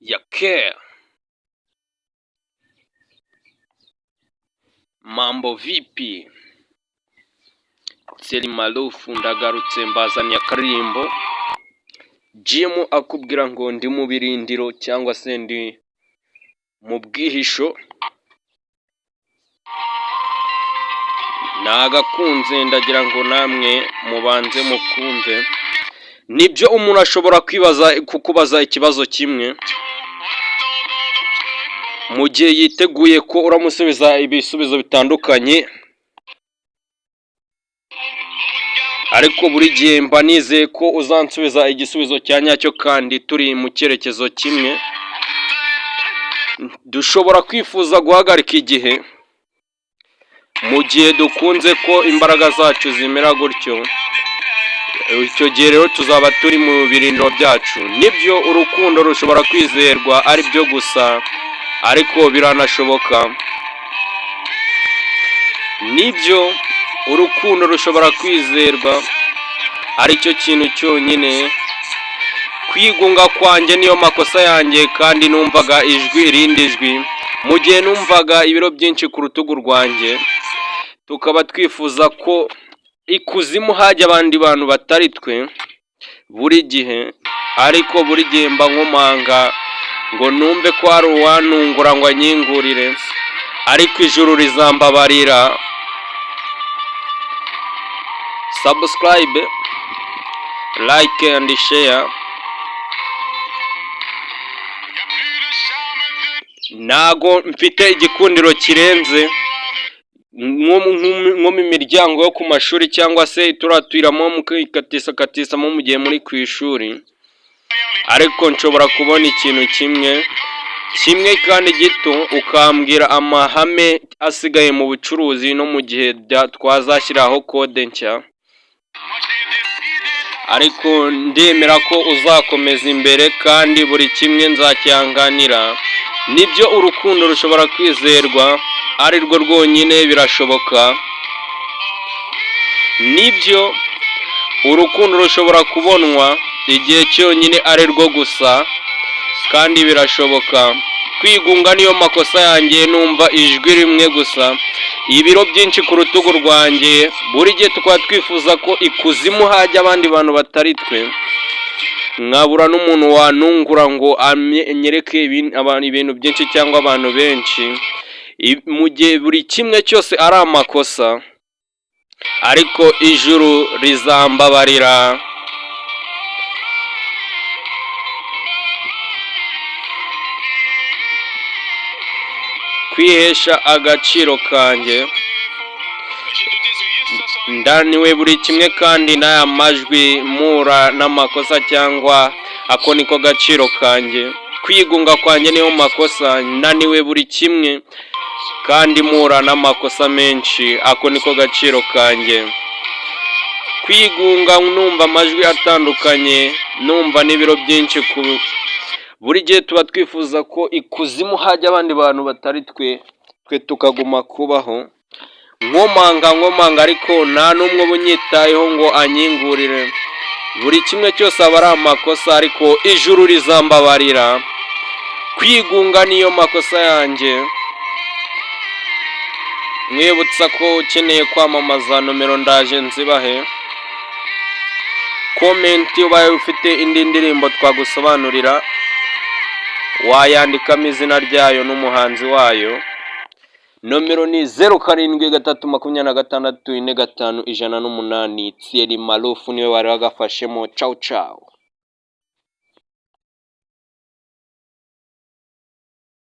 ya Care. Mambo vipi? Thierry Malouf ndagarutse mbazaniye akarimbo. Jim akubwira ngo ndi mu birindiro cyangwa se ndi mu bwihisho. Nagakunze ndagira ngo namwe mubanze mukumve. Nibyo umuntu ashobora kukubaza ikibazo kimwe, mu gihe yiteguye ko uramusubiza ibisubizo bitandukanye, ariko buri gihe mba nizeye ko uzansubiza igisubizo cya nyacyo kandi turi mu cyerekezo kimwe. Dushobora kwifuza guhagarika igihe mu gihe dukunze ko imbaraga zacu zimera gutyo. Icyo gihe rero tuzaba turi mu birindiro byacu. Nibyo urukundo rushobora kwizerwa ari byo gusa, ariko biranashoboka. Nibyo urukundo rushobora kwizerwa ari cyo kintu cyonyine. Kwigunga kwanjye niyo makosa yanjye kandi numvaga irindi jwi mu gihe numvaga ibiro byinshi ku rutugu rwanjye. Tukaba twifuza ko ikuzimu hajya abandi bantu batari twe buri gihe, ariko buri gihe mba nkomanga ngo numve ko hari uwantungura ngo anyingurire, ariko ijuru rizambabarira. Subscribe, like and share. Nago mfite igikundiro kirenze nko mu miryango yo ku mashuri cyangwa se turatwiramo mukikatisamo mu gihe muri ku ishuri, ariko nshobora kubona ikintu kimwe kandi gito ukambwira amahame asigaye mu bucuruzi no mu gihe twazashyiraho kode nshya, ariko ndemera ko uzakomeza imbere kandi buri kimwe nzacyanganira. Nibyo urukundo rushobora kwizerwa ari rwo rwonyine, birashoboka. Nibyo urukundo rushobora kubonwa igihe cyonyine ari rwo gusa, kandi birashoboka. Kwigunga niyo makosa yanjye, numva ijwi rimwe gusa, ibiro byinshi ku rutugu rwanjye. Buri gihe tukaba twifuza ko ikuzimu hajya abandi bantu batari twe. Nkabura n'umuntu wantungura ngo anyereke ibintu byinshi cyangwa abantu benshi, mu gihe buri kimwe cyose ari amakosa, ariko ijuru rizambabarira. Kwihesha agaciro kanjye, ndaniwe buri kimwe kandi n'aya majwi mura n'amakosa, cyangwa ako niko gaciro kanjye. Kwigunga kwanjye niyo makosa, ndaniwe buri kimwe kandi mura n'amakosa menshi, ako niko gaciro kanjye. Kwigunga numva amajwi atandukanye, numva n'ibiro byinshi buri gihe tuba twifuza ko ikuzimu hajya abandi bantu batari twe tukaguma kubaho. Nkomanga ariko nta n'umwe ubunyitayeho ngo anyingurire. Buri kimwe cyose aba ari amakosa, ariko ijuru rizambabarira. Kwigunga niyo makosa yanjye. Mwibutsa ko ukeneye kwamamaza, nomero ndaje nzibahe. Komenti ubaye ufite indi ndirimbo twagusobanurira, wayandikamo izina ryayo n'umuhanzi wayo. Nomero ni 0732264518. Thierry Malouf niwe wari wagafashemo. Ciao ciao.